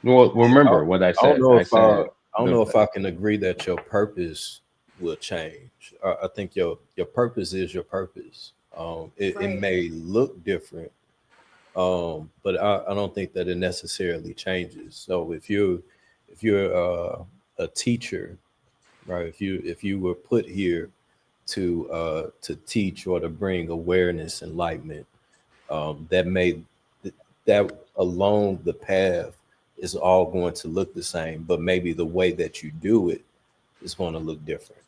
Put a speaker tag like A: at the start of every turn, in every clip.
A: Well,
B: I,
A: remember what I
B: I don't
A: said.
B: know
A: I
B: if I
A: said
B: I don't
A: the
B: know if I can agree that your purpose will change. I think your purpose is your purpose. It
C: Right.
B: may look different, but I don't think that it necessarily changes. So if you're a teacher, right? If you were put here to teach or to bring awareness, enlightenment, that may that along the path is all going to look the same, but maybe the way that you do it is going to look different.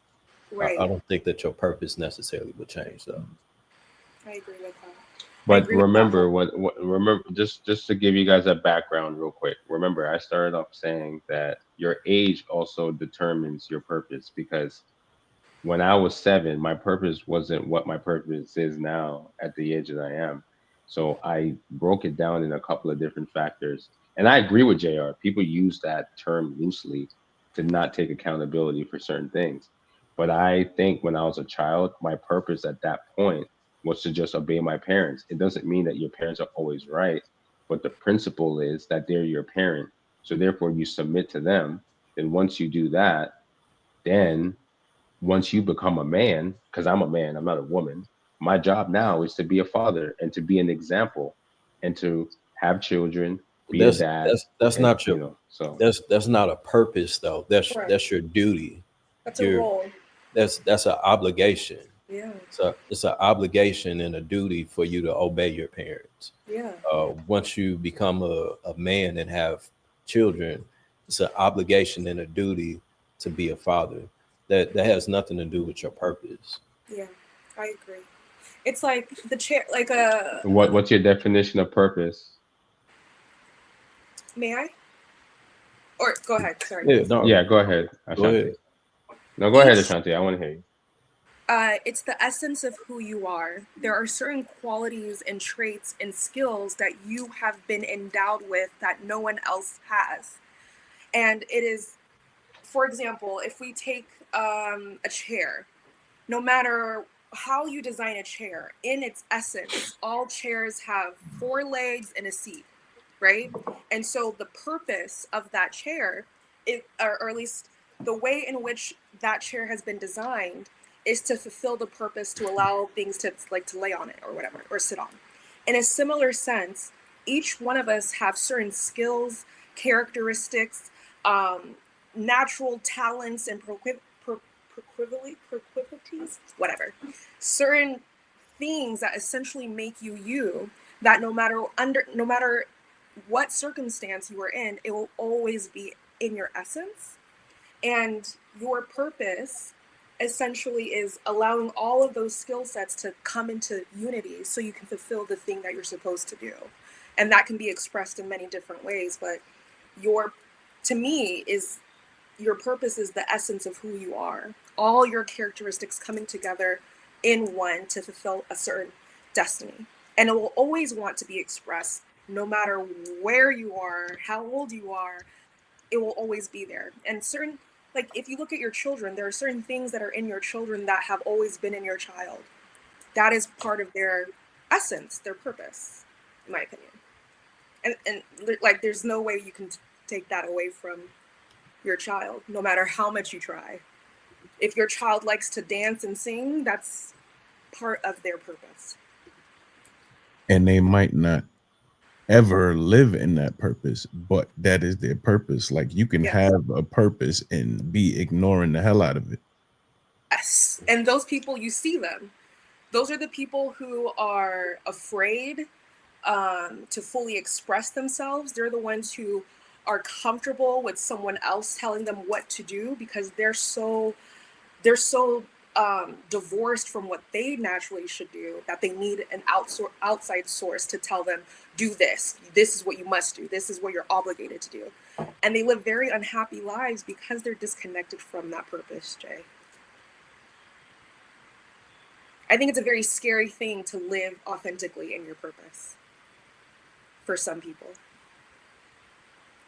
B: I
C: Right.
B: don't think that your purpose necessarily would change, though.
C: I agree with that. I
A: But
C: agree with that whole.
A: remember what remember just to give you guys a background real quick. Remember, I started off saying that your age also determines your purpose because when I was 7, my purpose wasn't what my purpose is now at the age that I am. So I broke it down in a couple of different factors. And I agree with JR. People use that term loosely to not take accountability for certain things. But I think when I was a child, my purpose at that point was to just obey my parents. It doesn't mean that your parents are always right, but the principle is that they're your parent. So therefore you submit to them. Then once you do that, then once you become a man, because I'm a man, I'm not a woman, my job now is to be a father and to be an example and to have children, be a
B: That's
A: dad,
B: that's that's
A: and
B: not your
A: so
B: that's not a purpose though. That's
C: Right.
B: that's your duty.
C: That's a
B: Your
C: role.
B: that's an obligation.
C: Yeah.
B: So it's an obligation and a duty for you to obey your parents.
C: Yeah.
B: Once you become a man and have children, it's an obligation and a duty to be a father. That has nothing to do with your purpose.
C: Yeah. I agree. It's like the chair, like a.
A: what's your definition of purpose?
C: May I? Or go ahead. Sorry.
B: Yeah, no,
A: Yeah, go ahead,
B: go ahead.
A: Ashanti. No, go ahead,
C: Each
A: Ashanti. I want to hear you.
C: it's the essence of who you are. There are certain qualities and traits and skills that you have been endowed with that no one else has. And it is, for example, if we take a chair, no matter how you design a chair, in its essence, all chairs have four legs and a seat, right? And so the purpose of that chair, or at least the way in which that chair has been designed, is to fulfill the purpose to allow things to like to lay on it or whatever or sit on. In a similar sense, each one of us have certain skills, characteristics, um, natural talents, and proclivities, whatever, certain things that essentially make you you. That no matter what circumstance you are in, it will always be in your essence. And your purpose essentially is allowing all of those skill sets to come into unity so you can fulfill the thing that you're supposed to do. And that can be expressed in many different ways, but your to me is your purpose is the essence of who you are. All your characteristics coming together in one to fulfill a certain destiny. And it will always want to be expressed no matter where you are, how old you are, it will always be there. And certain, like if you look at your children, there are certain things that are in your children that have always been in your child. That is part of their essence, their purpose, in my opinion. And like there's no way you can take that away from your child, no matter how much you try. If your child likes to dance and sing, that's part of their purpose.
D: And they might not ever live in that purpose, but that is their purpose. Like you can
C: Yes.
D: have a purpose and be ignoring the hell out of it.
C: Yes. And those people, you see them. Those are the people who are afraid to fully express themselves. They're the ones who are comfortable with someone else telling them what to do because they're so divorced from what they naturally should do that they need an outside source to tell them, do this. This is what you must do. This is what you're obligated to do. And they live very unhappy lives because they're disconnected from that purpose, Jay. I think it's a very scary thing to live authentically in your purpose for some people,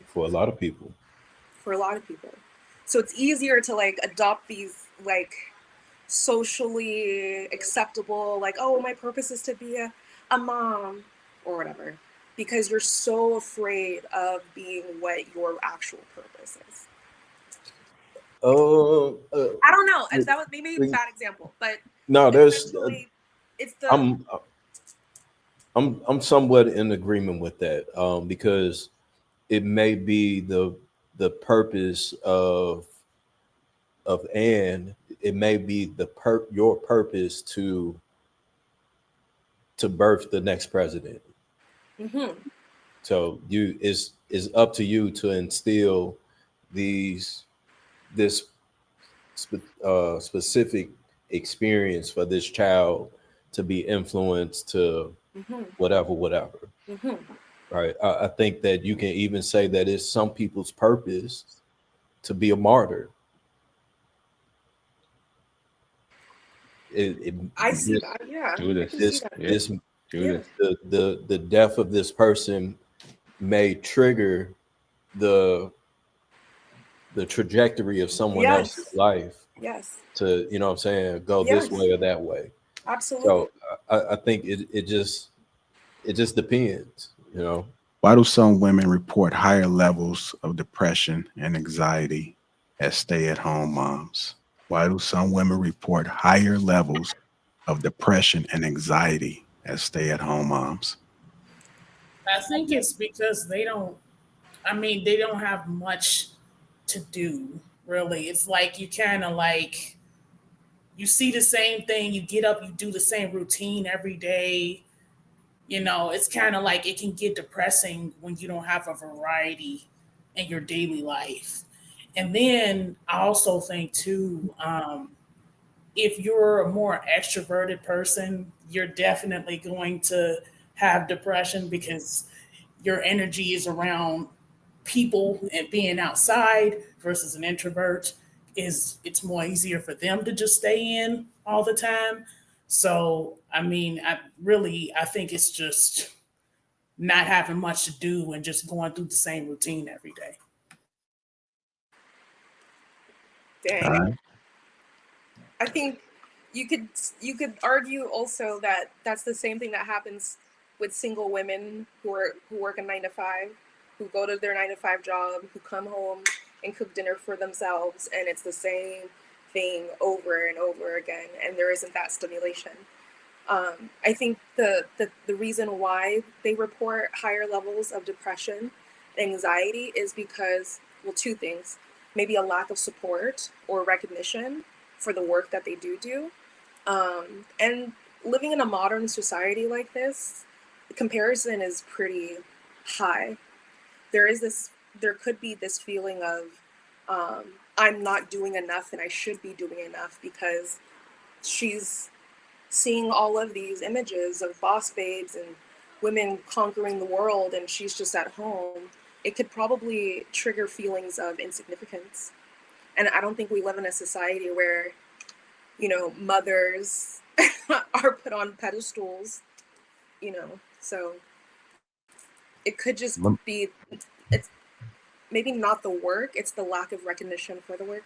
B: For a lot of people.
C: for a lot of people. So it's easier to like adopt these like socially acceptable, like, oh, my purpose is to be a mom or whatever. because you're so afraid of being what your actual purpose is. I don't know. That was maybe a bad example, but
B: no, there's
C: essentially it's the
B: I'm somewhat in agreement with that, because it may be the purpose of Anne. It may be your purpose to birth the next president.
C: Mhm.
B: So is up to you to instill this specific experience for this child to be influenced to
C: Mhm.
B: whatever.
C: Mhm.
B: Right. I think that you can even say that it's some people's purpose to be a martyr.
C: I see
B: This
C: that. Yeah, I can see
A: Judas.
C: that.
A: Yeah.
B: this
C: Yeah.
A: Judas.
B: the death of this person may trigger the trajectory of someone else's
C: Yes.
B: life
C: Yes.
B: to, you know what I'm saying, go this
C: Yes.
B: way or that way.
C: Absolutely.
B: So I think it just depends, you know.
D: Why do some women report higher levels of depression and anxiety as stay-at-home moms? Why do some women report higher levels of depression and anxiety as stay-at-home moms?
E: I think it's because they don't. I mean, they don't have much to do. Really, it's like you kind of like you see the same thing. You get up, you do the same routine every day. You know, it's kind of like it can get depressing when you don't have a variety in your daily life. And then I also think too, if you're a more extroverted person, you're definitely going to have depression because your energy is around people and being outside versus an introvert is it's more easier for them to just stay in all the time. So I mean, I think it's just not having much to do and just going through the same routine every day.
D: All
C: Dang.
D: right.
C: I think you could you could argue also that that's the same thing that happens with single women who work a 9 to 5, who go to their 9 to 5 job, who come home and cook dinner for themselves, and it's the same thing over and over again, and there isn't that stimulation. I think the reason why they report higher levels of depression, anxiety, is because, well, two things. Maybe a lack of support or recognition for the work that they do. And living in a modern society like this, the comparison is pretty high. There is this, there could be this feeling of, I'm not doing enough and I should be doing enough because she's seeing all of these images of boss babes and women conquering the world and she's just at home. It could probably trigger feelings of insignificance. And I don't think we live in a society where, mothers are put on pedestals, so it could just
D: Lem-
C: be, it's maybe not the work, it's the lack of recognition for the work.